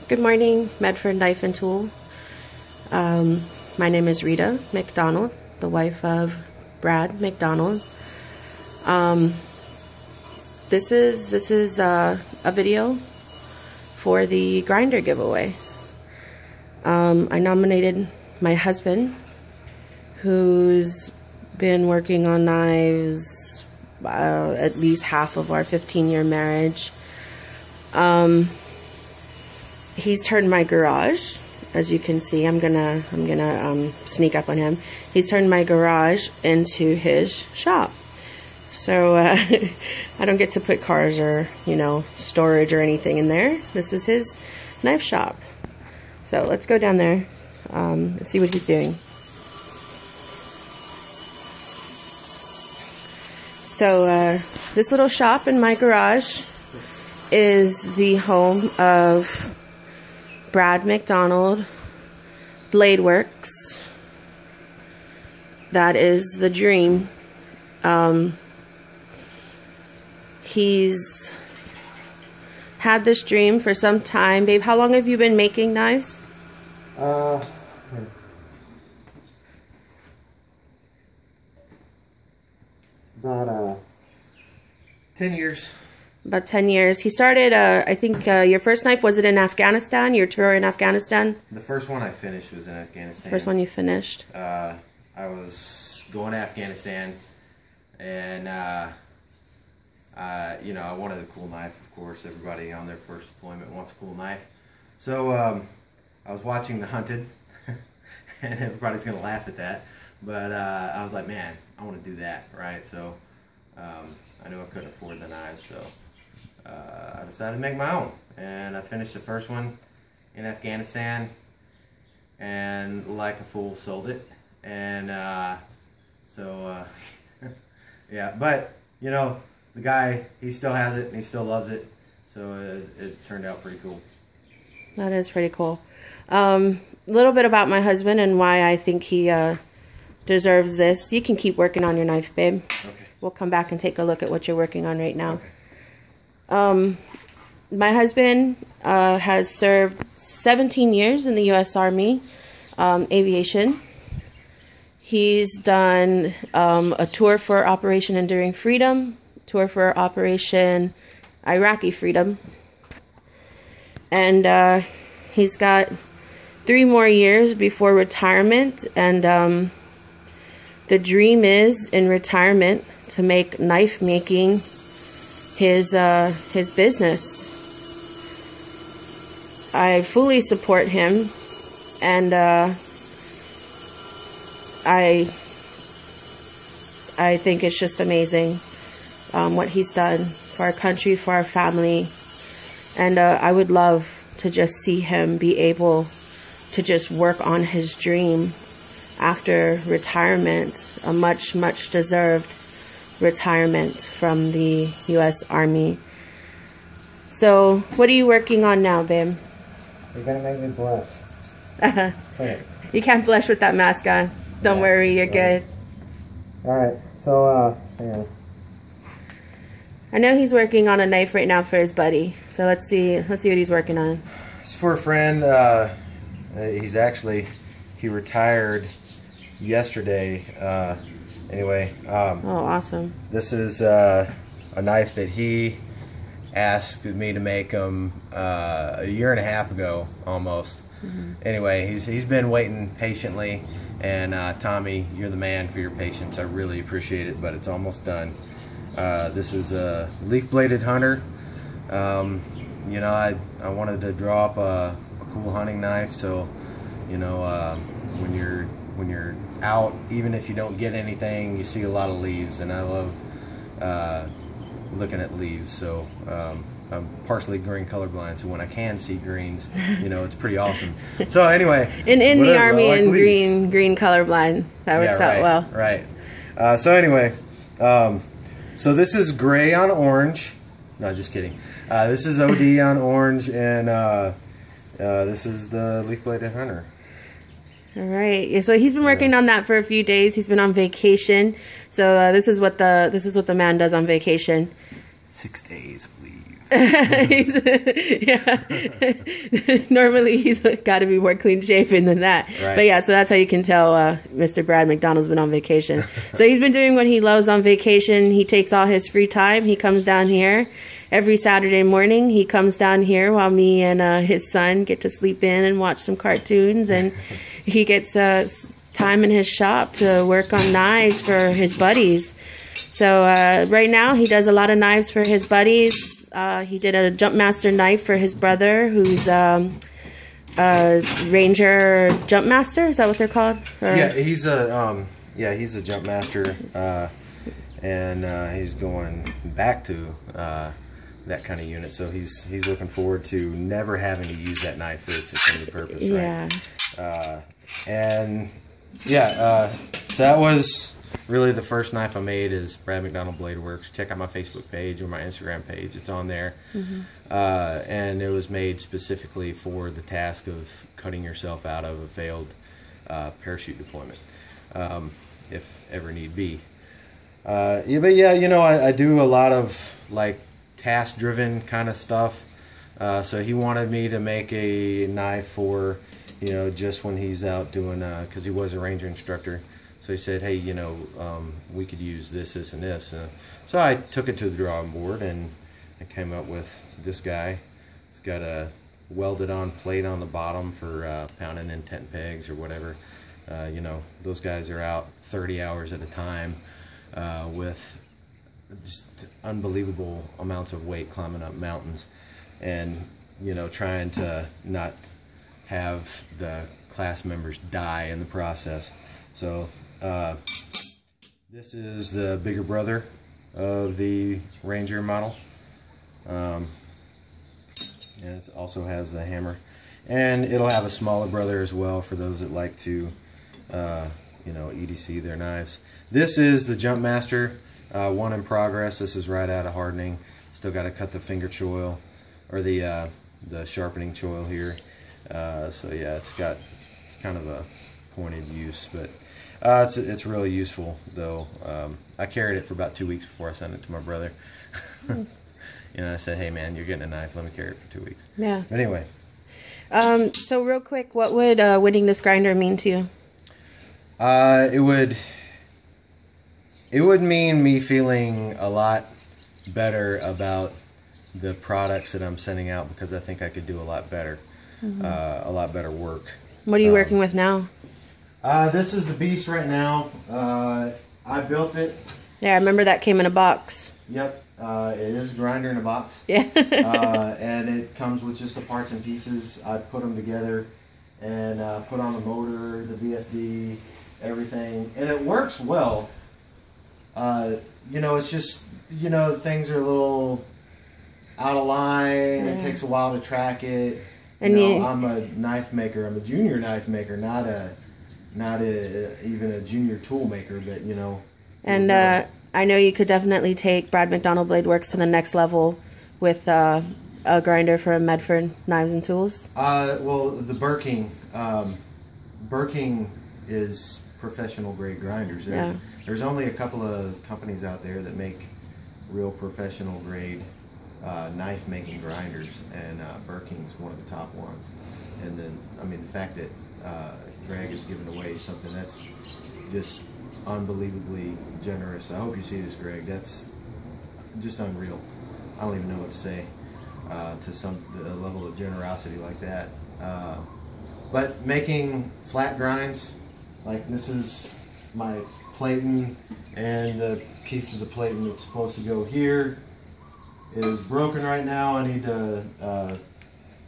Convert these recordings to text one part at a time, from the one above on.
Good morning, Medford Knife and Tool. My name is Rita McDonald, the wife of Brad McDonald. This is a video for the grinder giveaway. I nominated my husband, who's been working on knives at least half of our 15-year marriage. He's turned my garage, as you can see. I'm gonna sneak up on him. He's turned my garage into his shop. So I don't get to put cars or, you know, storage or anything in there. This is his knife shop. So let's go down there and see what he's doing. So this little shop in my garage is the home of Brad McDonald Blade Works. That is the dream. He's had this dream for some time. Babe, how long have you been making knives? About 10 years. About 10 years. He started, I think, your first knife, was it in Afghanistan? Your tour in Afghanistan? The first one I finished was in Afghanistan. First one you finished? I was going to Afghanistan, and, you know, I wanted a cool knife, of course. Everybody on their first deployment wants a cool knife. So, I was watching The Hunted, and everybody's going to laugh at that. But I was like, man, I want to do that, right? So, I knew I couldn't afford the knives, so I decided to make my own. And I finished the first one in Afghanistan, and like a fool, sold it. And yeah, but, you know, the guy, he still has it, and he still loves it, so it turned out pretty cool. That is pretty cool. A little bit about my husband and why I think he deserves this. You can keep working on your knife, babe. Okay. We'll come back and take a look at what you're working on right now. Okay. My husband has served 17 years in the U.S. Army, aviation. He's done a tour for Operation Enduring Freedom, tour for Operation Iraqi Freedom, and he's got 3 more years before retirement, and the dream is, in retirement, to make knife making his business. I fully support him, and I think it's just amazing what he's done for our country, for our family, and I would love to just see him be able to just work on his dream after retirement, a much deserved retirement from the U.S. Army. So, what are you working on now, babe? You're gonna make me blush. You can't blush with that mask on. Don't worry, you're good. Alright, so, yeah. I know he's working on a knife right now for his buddy. So let's see what he's working on. It's for a friend. He retired yesterday. Anyway. Oh, awesome. This is a knife that he asked me to make him a year and a half ago, almost. Mm-hmm. Anyway, he's been waiting patiently, and Tommy, you're the man for your patience. I really appreciate it, but it's almost done. This is a leaf-bladed hunter. You know, I wanted to draw up a cool hunting knife, so, you know, when you're out, even if you don't get anything, you see a lot of leaves, and I love looking at leaves. So I'm partially green colorblind, so when I can see greens, you know, it's pretty awesome. So anyway, in the Army, like and leaves. green colorblind, that works out well. Right. So anyway, so this is gray on orange. No, just kidding. This is OD on orange, and this is the leaf-bladed hunter. All right. So he's been working on that for a few days. He's been on vacation. So this is what the man does on vacation. 6 days of leave. Yeah. Normally he's got to be more clean shaven than that. Right. But yeah, so that's how you can tell Mr. Brad McDonald's been on vacation. So he's been doing what he loves on vacation. He takes all his free time. He comes down here every Saturday morning. He comes down here while me and his son get to sleep in and watch some cartoons, and he gets time in his shop to work on knives for his buddies. So right now he does a lot of knives for his buddies. He did a Jumpmaster knife for his brother, who's a Ranger Jumpmaster. Is that what they're called? Or? Yeah, he's a Jumpmaster, and he's going back to that kind of unit. So he's looking forward to never having to use that knife for its intended purpose. Right? Yeah. So that was really the first knife I made is Brad McDonald Blade Works. Check out my Facebook page or my Instagram page. It's on there. And it was made specifically for the task of cutting yourself out of a failed parachute deployment, if ever need be. But yeah, you know, I do a lot of like task-driven kind of stuff. So he wanted me to make a knife for, you know, just when he's out doing, because he was a ranger instructor. So he said, hey, you know, we could use this, this, and this. So I took it to the drawing board, and I came up with this guy. It's got a welded-on plate on the bottom for pounding in tent pegs or whatever. You know, those guys are out 30 hours at a time with just unbelievable amounts of weight climbing up mountains, and, you know, trying to not have the class members die in the process. So this is the bigger brother of the Ranger model, and it also has the hammer, and it'll have a smaller brother as well for those that like to you know, EDC their knives. This is the Jumpmaster, one in progress. This is right out of hardening. Still got to cut the finger choil, or the sharpening choil here. So yeah, it's kind of a pointed use, but it's really useful though. I carried it for about 2 weeks before I sent it to my brother. You know, I said, hey man, you're getting a knife, let me carry it for 2 weeks. Yeah. But anyway. So real quick, what would winning this grinder mean to you? It would mean me feeling a lot better about the products that I'm sending out, because I think I could do a lot better, a lot better work. What are you working with now? This is the Beast right now. I built it. Yeah, I remember that came in a box. Yep, it is a grinder in a box. Yeah. And it comes with just the parts and pieces. I put them together and put on the motor, the VFD, everything, and it works well. You know, it's just, you know, things are a little out of line. It takes a while to track it. And you know, I'm a knife maker. I'm a junior knife maker, not even a junior tool maker, but you know. And I know you could definitely take Brad McDonald Blade Works to the next level with a grinder for Medford Knives and Tools. Well, the Burr King is professional grade grinders. There's only a couple of companies out there that make real professional grade knife making grinders, and Burr King's one of the top ones. And then, I mean, the fact that Greg is giving away something that's just unbelievably generous. I hope you see this, Greg. That's just unreal. I don't even know what to say to a level of generosity like that. But making flat grinds, like this is my platen, and the piece of the platen that's supposed to go here is broken right now. I need to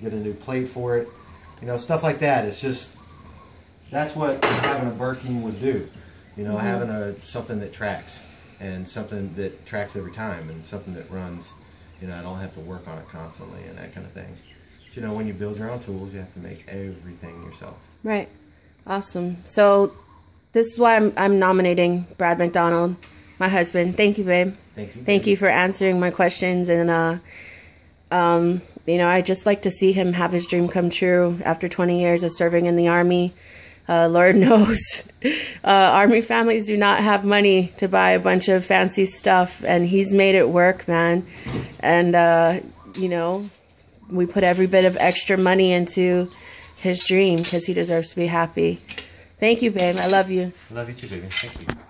get a new plate for it. You know, stuff like that. It's just, that's what having a Burr King would do. You know, having something that tracks, and something that tracks every time, and something that runs. You know, I don't have to work on it constantly and that kind of thing. But, you know, when you build your own tools, you have to make everything yourself. Right. Awesome. So this is why I'm nominating Brad McDonald, my husband. Thank you, babe. Thank you. Thank you for answering my questions. And, you know, I just like to see him have his dream come true after 20 years of serving in the Army. Lord knows, Army families do not have money to buy a bunch of fancy stuff, and he's made it work, man. And you know, we put every bit of extra money into his dream because he deserves to be happy. Thank you, babe. I love you. I love you too, baby. Thank you.